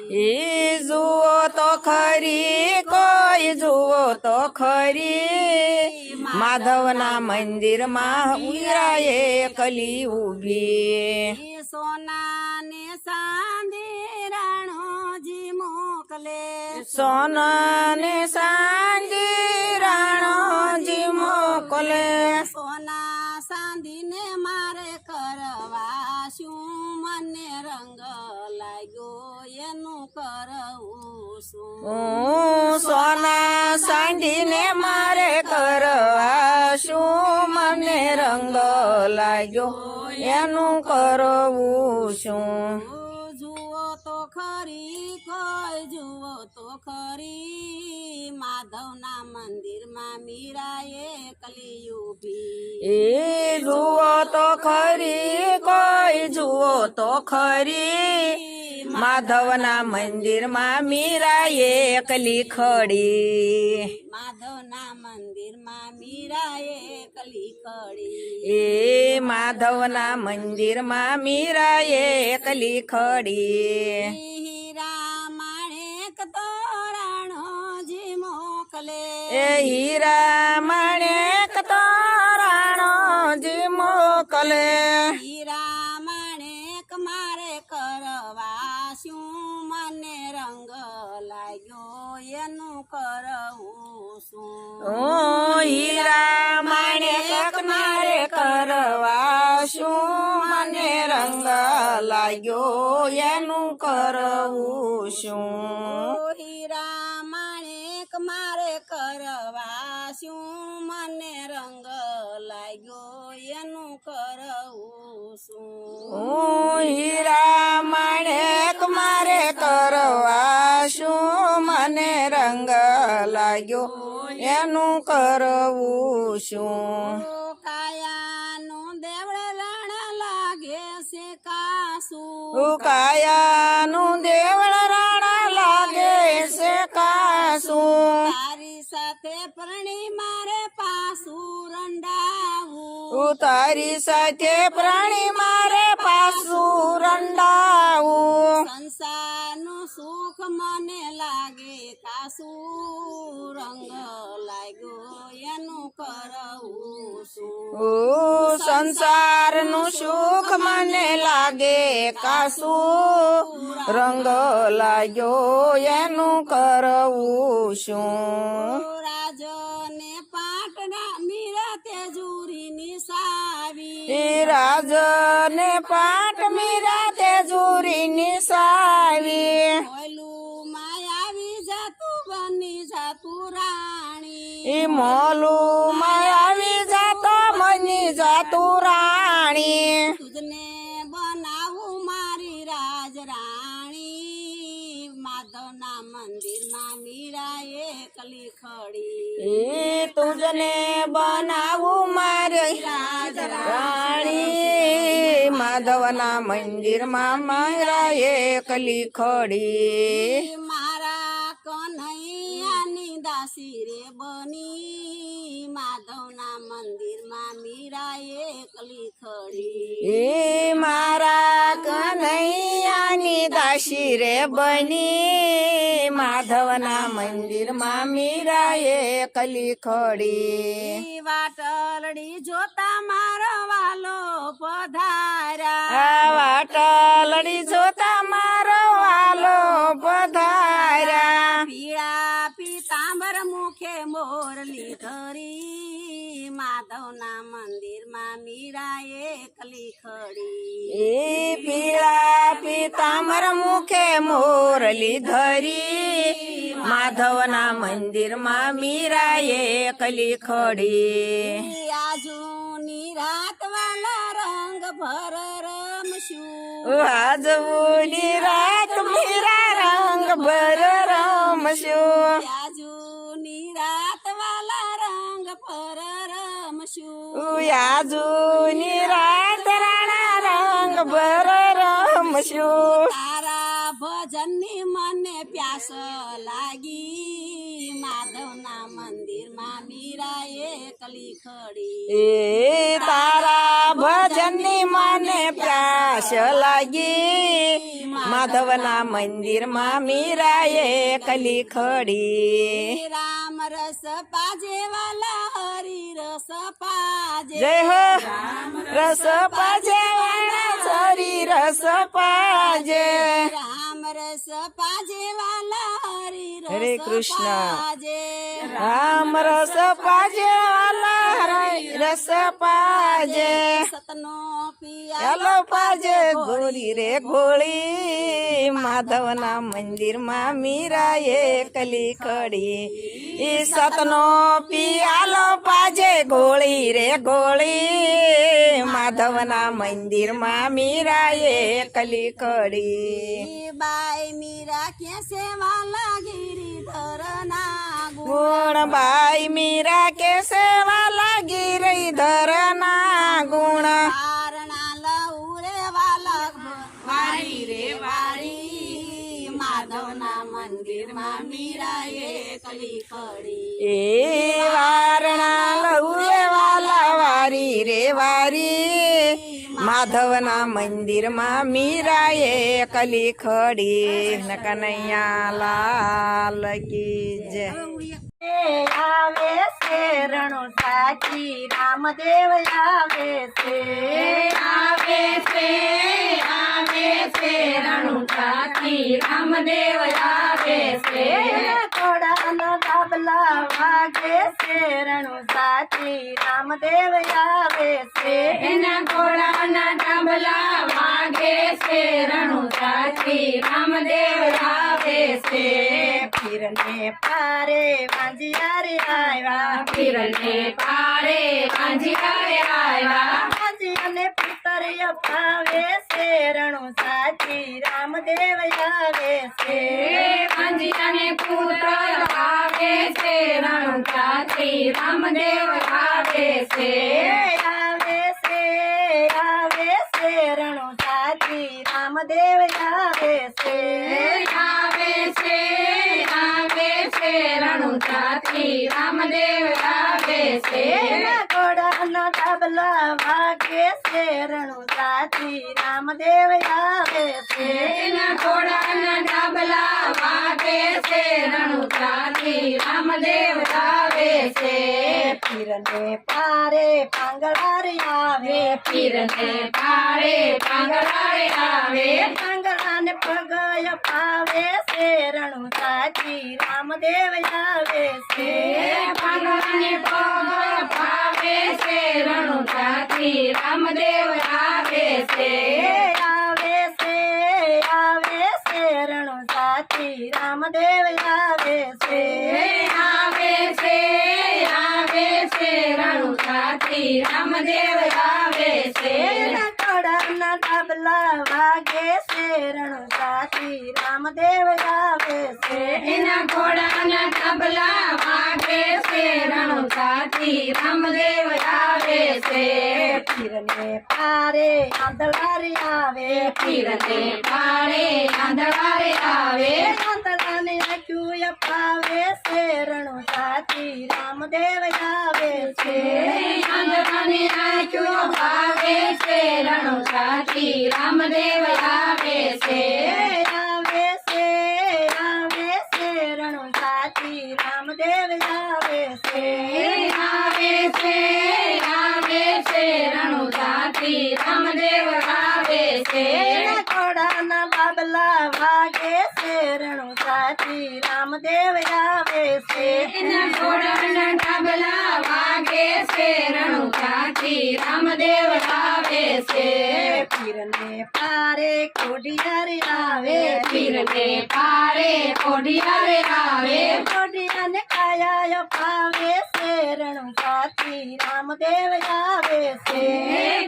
એ જુઓ તો ખરી કોઈ જુઓ તો ખરી માધવના મંદિરમાં હીરાએ કલી ઊભી સોના ને સાંધી રાણોજી મોકલે સોના ને સાંજી રાણોજી મોકલે સોના સાંધી ને મારે કરવા શું મને રંગ લાગ્યો એનું કરવું શું સોના સાંધીને મારે કરવા શું મને રંગ લાગ્યો એનું કરવું શું જુઓ તો ખરી કોઈ જુઓ તો ખરી માધવના મંદિરમાં મીરાએ કલી ઊભી એ જુઓ તો ખરી કોઈ જુઓ તો ખરી માધવના મંદિરમાં મીરાએ એકલી ખડી માધવના મંદિરમાં મીરાએ કલી ખડી એ માધવના મંદિરમાં મીરાએ એકલી ખડી હીરા માણેક તો રાણોજી મોકલે એ હીરા માણેક તો રાણોજી મોકલે હીરા માણેક મારે કરવા શું મને રંગ લાગ્યો એનું કરવું શું ઓ હીરા માણેક મારે કરવા શું મને રંગ લાગ્યો એનું કરવું શું હીરા માણેક મારે કરવા શું મને રંગ લાગ્યો એનું કરવું શું ઓ હીરા માણેક મારે કરવા શું મને રંગ લાગ્યો એનું કરવું શું કાયાનું દેવળ રણ લાગે છે કાસું કાયાનું દેવળ રાણા લાગે છે કાસું તારી સાથે પરણી મારે પાસું રંડાવું તારી સાથે પ્રાણી મારે પાછું રંડાવું સંસારનું સુખ મને લાગે કાસું રંગ લાગ્યો એનું કરવું શું સંસારનું સુખ મને લાગે કાસું રંગ લાગ્યો એનું કરવું શું રાજને પાટના મીરા તેજુરી નિસાવી એ રાજને પાટ મીરા તેજુરી નિસાવી મોલું માયાવી જાતું બની જાતું રાણી એ મોલું માં આવી જાતો મની જાતું રાણી તુજને બનાવું મારી રાજ રાણી માધવના મંદિરમાં મીરાએ કલી ખડી એ તુજને બનાવું મારે રાજ રાણી માધવના મંદિરમાં મારા એકલી ખડી મારા કન્હૈયાની દાસી રે બની માધવના મંદિરમાં મીરાએ કલી ખડી એ મારા કનૈયાની દાસી રે બની માધવના મંદિરમાં મીરા એકલી ખડી વાટલડી જોતા મારો વાલો પધાર્યા આ વાટલડી જોતા મારો વાલો પધાર્યા પીળા પીતાંબર મુખે મોરલી ધરી માધવના મંદિરમાં મીરાએ કલી ખડી એ પીળા પીતાંબર મુખે મોરલી ધરી માધવના મંદિરમાં મીરા એકલી ખડી આજુની રાત વાલા રંગ ભર રમશું આજની રાત મીરા રંગ ભર રમશું આજુની રાત વાલા રંગ ભર રમશું આજની રાત રાણા રંગ ભર રમશું તારા ભજનની મને પ્યાસ લાગી માધવના મંદિરમાં મીરાએ કલી ખડી એ તારા ભજનની મને પ્યાસ લાગી માધવના મંદિરમાં મીરાએ કલી ખડી રામ રસ પાજે વાલા હરી રસ પાજે જય હો રસ પાજે વાળા હરી રસ પાજે રામ રસ પાજે વાલા હરી હરે રસ કૃષ્ણ. પાજે રામ રસ પાજે વાલા હરી રસ પાજે સતનો ચાલો પાજે ગોળી રે ગોળી માધવના મંદિરમાં મીરાએ કલી ખડી ઈ સતનો પિયાલો પાજે ગોળી રે ગોળી માધવના મંદિરમાં મીરાએ કલી ખડી બાઈ મીરા કેસે વાલા ગિરિધર ના ગુણ બાઈ મીરા કે સેવા લાગી રહી ધરના ગુણ કારણા લઉરે વાલા વારી રે વારી માધવના મંદિરમાં મીરાએ કલી ખડી એ વારણા લઉએ વાલા વારી રે વારી માધવના મંદિરમાં મીરાએ કલી ખડી ન કનૈયા લાલ કી જય આવે છે રણુ સાચી રામદેવ આવે છે રણુ સાચી રામદેવ આવે છે ઘોડાના ધાબલા વાગે છે રણુ સાચી રામદેવ આવે છે એના ઘોડાના ધાબલા વાગે છે રણુ સાચી રામદેવ આવે છે પીરને પારે વાંજિયારે આવ્યા પીરને પારે વાંજિયારે આવ્યા વાંજિયાને પુત્ર અપાવે છે રણુ સાચી રામદેવ આવે છે વાંજિયાને પુત્ર આવે છે રણુ સાચી રામદેવ આવે છે આવે છે રણુ સાચી રામદેવ આવે છે રણુ સાચી રામદેવ આવે છે ઘોડાના ધાબલા વાગે છે રણુ સાચી રામદેવ આવે છે ઘોડાના ધાબલા વાગે છે રણુ સાચી રામદેવ આવે છે પીરને પારે પાંગળારી આવે પીરને પારે પાંગળારી આવે પાંગળાને પગય પાવે છે રણુ સાચી રામદેવ આવે છે પાંગળાને પગય પાવે છે રણુ સાચી રામદેવ આવે છે રણુ સાચી રામદેવ આવે છે રણુ સાચી રામદેવ આવે છે ઘોડાના ધાબલા વાગે છે રણુ સાચી રામદેવ આવે છે એના ઘોડાના ધાબલા વાગે છે રણુ સાચી રામદેવ આવે છે પીરને પારે આંધળારી આવે પીરને પારે આંધળારી આવે આંધળાને આંખ્યું અપાવે છે રણુ સાચી રામદેવ આવે છે આંધળાને આંખ્યું અપાવે છે રણુ સાચી રામદેવ આવે છે રણુ સાચી રામદેવ આવે છે રણુ સાચી રામદેવ આવે છે ઘોડાના બાબલા વાગે છે રણુ સાચી રામદેવ આવે છે ઘોડાના બાબલા વાગે છે રણુ સાચી રામદેવ આવે છે પીરને પારે કોડિયારે આવે પીરને પારે કોડિયારે આવે કોડિયાને કાયા પાવે છે રણુ સાચી રામદેવ આવે છે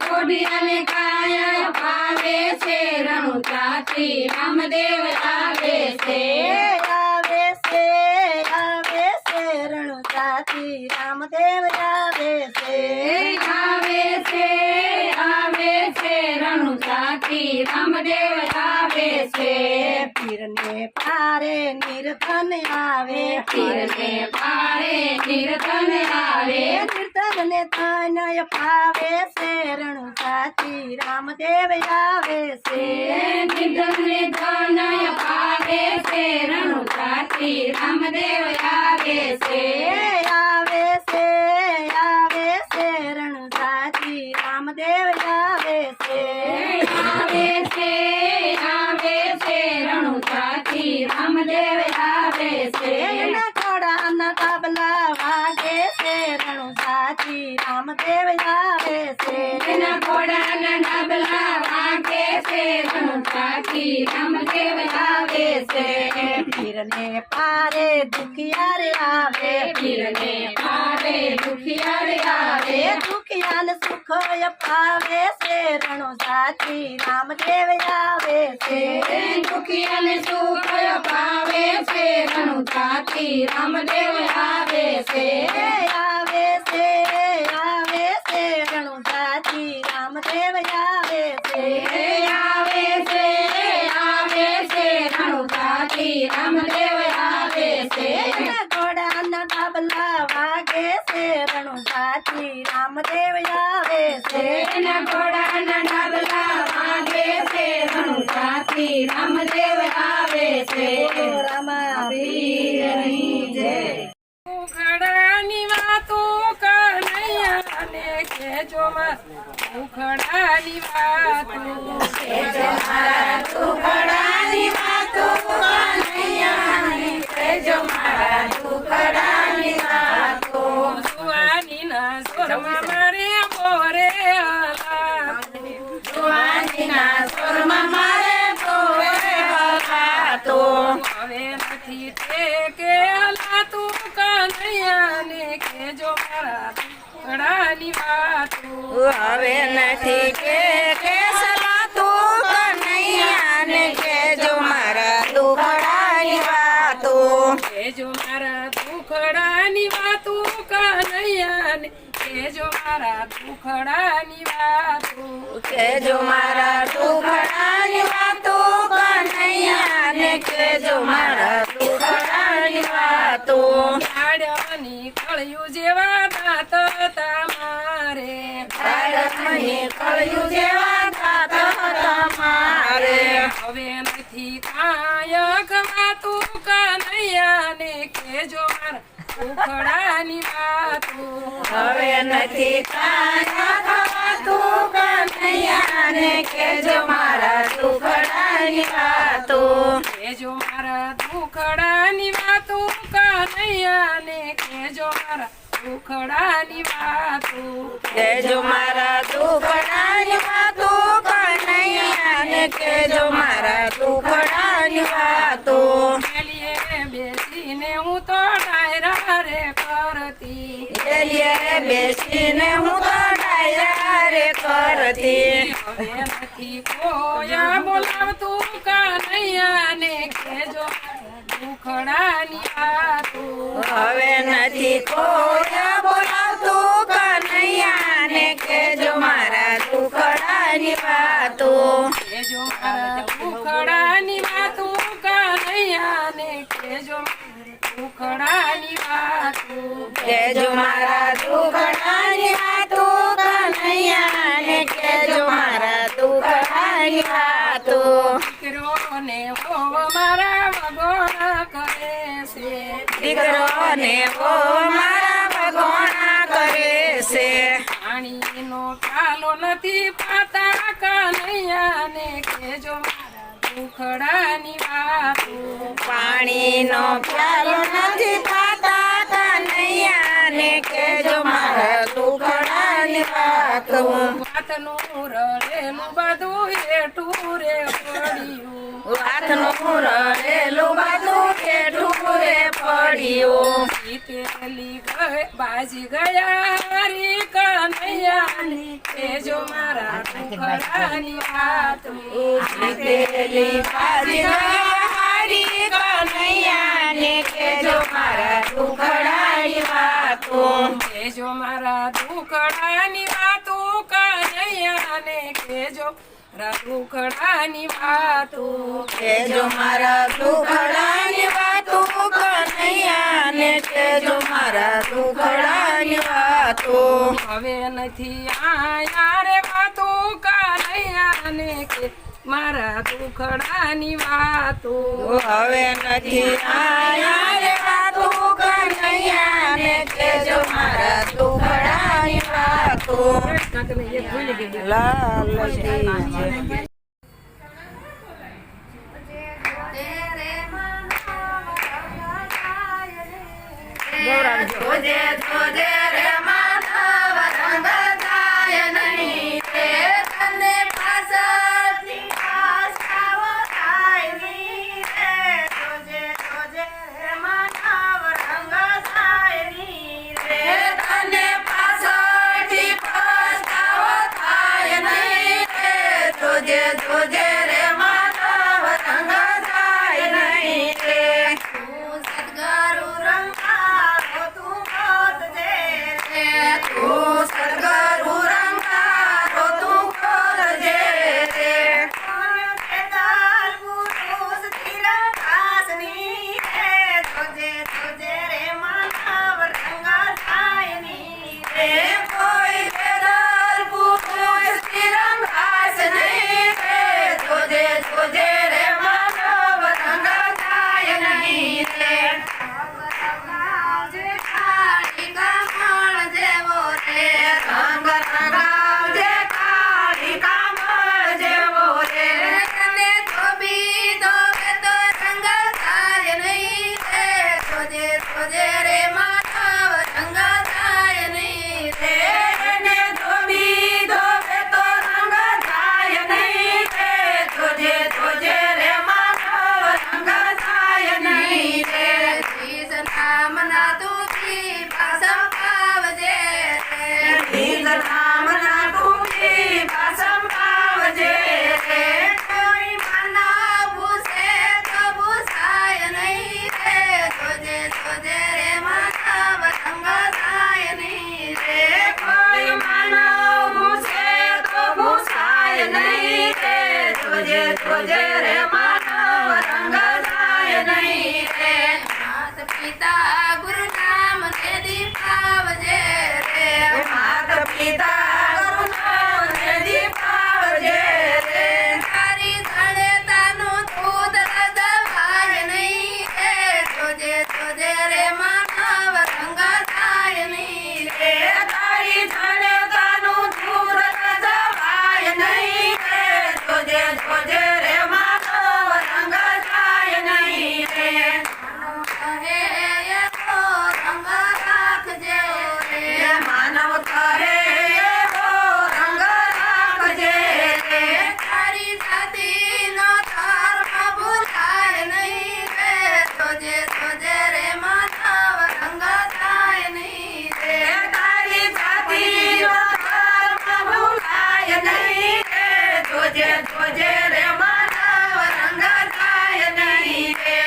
કોડિયાને કાયા પાવે છે રણુ સાચી રામદેવ આવે છે રણુ સાચી રામદેવ આવે છે રણુ સાચી રામદેવ આવે આવે છે પીરને પારે નિર્ધન આવે પીરને પારે નિર્ધન આવે નિર્ધન તનય પાવે છે રણુ સાચી રામદેવ આવે છે નિર્ધનને ધનય પાવે છે રણુ સાચી રામદેવ આવે છે આવે છે રણુ સાચી રામદેવ આવે છે આવે છે રણુ સાચી રામદેવ આવે છે એના ઘોડાના તબલા વાગે છે રણુ સાચી રામદેવ આવે છે એના ઘોડાના ડબલા વાગે છે રણુ સાચી રામદેવ આવે છે પીરને પારે દુખિયાર આવે પીરને પારે દુખિયાર આવે દુખિયાને સુખ પાવે છે રણુ સાચી રામદેવ આવે છે દુખિયાને સુખ પાવે છે રણુ સાચી રામદેવ આવે છે આવે છે રણુ સાચી રામદેવ આવે છે આવે છે રણુ સાચી રામદેવ આવે છે ઘોડાના તબલા વાગે છે રણુ સાચી રામદેવ આવે છે એના ઘોડાના ડબલા વાગે છે રણુ સાચી રામદેવ આવે છે રામા પીરની જય ઉખડાની વાતો કનૈયાને કહેજો ઉખડાની વાતો દુખડાની વાતો કનૈયાને કહેજો મારા દુખડાની વાતો જુવાની ના સ્વરમાં મારે બોરે હલા જુવાનીના સ્વરમાં મારે બોલે હલાતો હવે નથી ટેકે હલાતું કનૈયાને કહેજો મારા ઉખડાની વાતો હવે નથી કે સલાતું કનૈયાને કહેજો મારા દુખડાની વાતો કહેજો મારા દુખડાની વાતો કનૈયાને કહેજો મારા દુખડાની વાતો કહેજો મારા દુખડાની વાતો કનૈયાને કહેજો મારા દુખડાની વાતો લાડવાની કળિયું જેવા દાંત તમારે ભારતની કળિયું જેવા દાંત તમારે હવે નથી કાયક વાતું કનૈયાને કહેજો મારા દુખડાની વાતો હવે નથી કાયા ખવાતું કનૈયાને કહેજો મારા દુખડાની વાતો કહેજો મારા દુખડાની વાતો કનૈયાને કહેજો મારા દુખડાની વાતો કહેજો મારા દુખડાની વાતો કનૈયાને કહેજો મારા દુખડાની વાતો પેલીએ બેસીને હું તો ડાયરા રે કરતી એલિયે બેસીને હું તો ડાયરા રે કરતી હવે નથી કોયા બોલાવતું કનૈયાને કહેજો દુખડાની વાતો હવે નથી કોઈ બોલાવતું કનૈયાને કહેજો મારા દુખડાની વાતો કહેજો મારા દુખડાની વાતો કનૈયાને કહેજો દુખડાની વાતો કહેજો મારા દુખડાની વાતો કનૈયાને કહેજો મારા દુખડાની વાતો દીકરોને હોવ મારા વગોણા કરે છે દીકરો ને ઓ મારા ભગવાના કરે છે પાણીનો કાલો નથી પાતા કનૈયાને કહેજો મારા દુખડાની વાતો પાણીનો પ્યાલો નથી પાતા કનૈયાને કહેજો મારા દુખડાની વાતો વાતનું રડેલું બધું હેઠું રે પડ્યું હાથનું રહેલું બધું કેઠું રે પડ્યું જીતેલી બાજી ગયા હરી કનૈયાને કહેજો મારા દુખડાની વાતો જીતેલી બાજી ગયા હારી કનૈયાને કહેજો મારા દુખડાની વાતો કહેજો મારા દુખડાની વાતો કનૈયાને કહેજો દુખડાની વાતો કેજો મારા દુખડાની વાતો કનૈયા ને કેજો મારા દુખડાની વાતો હવે નથી આયા રે વાતો કનૈયા ને કે મારા દુખડાની વાતો હવે નથી આયા રે વાતો કનૈયા ને કેજો મારા દુખડાની વાતો લાલજી જય. જોજે જોજે રે માનવ રંગ જાય નહીં રે તને પાછળથી પાછાવો થાય નહીં રે જોજે જોજે રે માનવ રંગ જાય નહીં રે તને પાછળથી પાછાવો થાય નહીં રે જોજે જોજે રે માનવ રંગ જાય નહીં રે તું સદગુરુ રંગા તું ખોદજે રે તું સદગુરુ રંગા તું ખોદજે રે કેદાર પુરુષ તિરંગાસની રે જોજે જોજે રે માનવ રંગા જાય નહીં રે કોઈ કેદાર પુરુષ તિરંગાસની રે જોજે જોજે રે માનવ રંગા જાય નહીં રે રંગ રંગાવજે કાળી કામળ જેવો રે તને ધોબી ધોબે તો રંગ થાય નહીં રે જોજે જોજે રે માનવ રંગ થાય નહીં રે એને ધોબી ધોબે તો રંગ થાય નહીં રે જોજે જોજે રે માનવ રંગ થાય નહીં રે જીસ નામ ના તુજી પાસમ પાવજે રે જીસ નામ ના તુજી પાસમ પાવજે રે કોઈ માનવ ભૂસે તો ભૂસાય નહીં રે જોજે જોજે રે માનવ રંગ થાય નહીં રે કોઈ માનવ ભૂસે તો ભૂસાય નહીં રે જોજે જોજે રે માનવ રંગ થાય નહીં રે માત પિતા ગુરુ નામ ને દીપાવજે રે માત પિતા ગુરુ નામ ને દીપાવજે રે તારી ધણેતાનું દૂધ રજવાય નહીં રે જોજે જોજે રે માનવ રંગ થાય નહીં રે તારી ધણેતાનું દૂધ રજવાય નહીં રે જોજે જોજે રે માનવ રંગ થાય નહીં રે માનવ કહે એવો રંગ રાખજે રે તારી જાતિનો ધર્મ ભૂલાય નહીં રે જોજે જોજે રે માનવ રંગ થાય નહીં રે તારી જાતિનો ધર્મ ભૂલાય નહીં રે જોજે જોજે રે માનવ રંગ થાય નહીં રે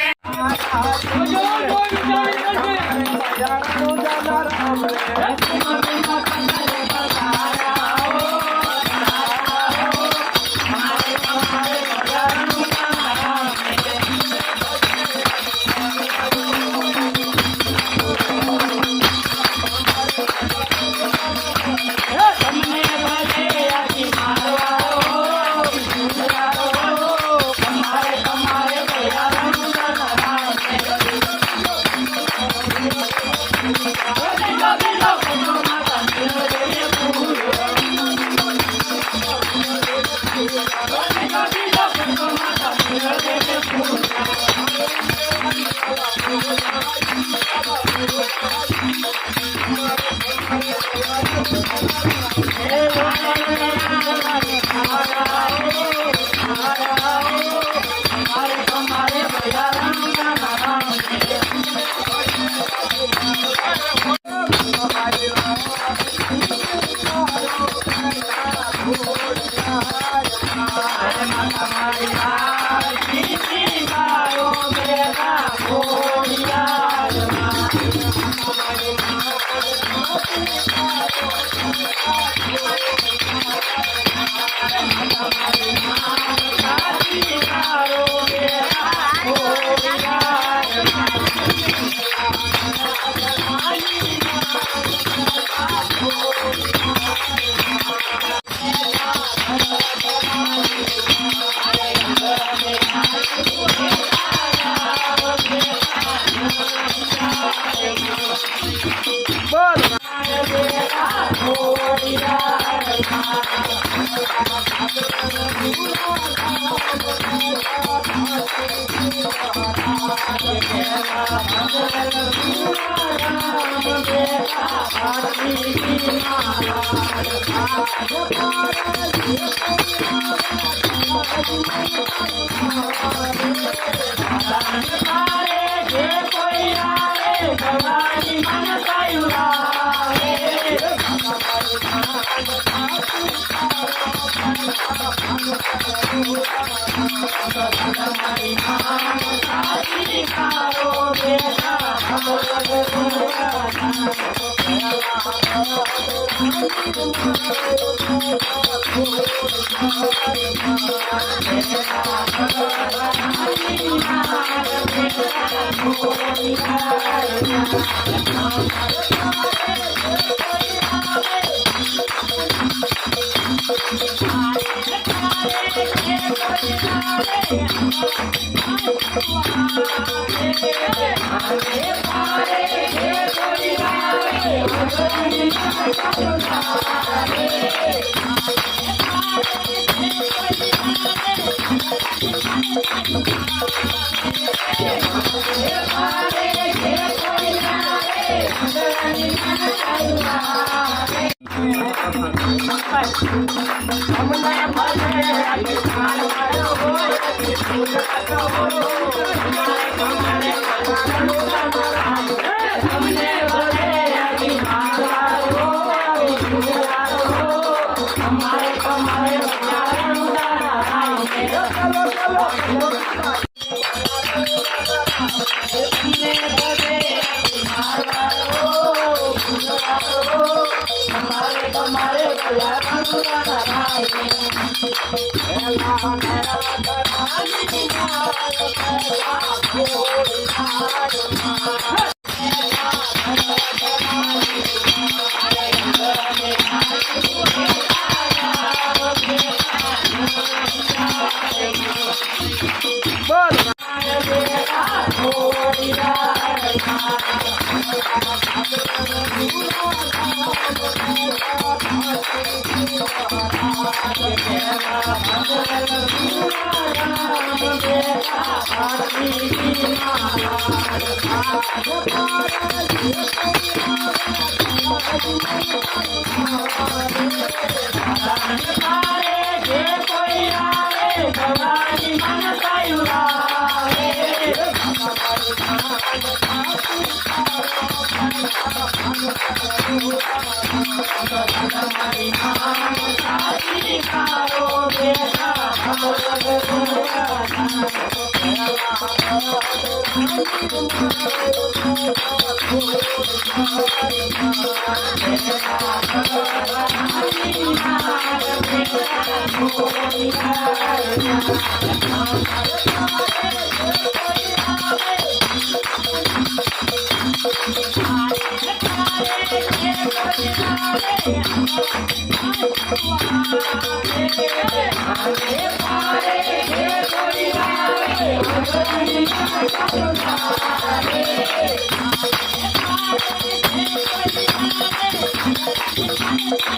Thank you.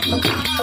Thank you.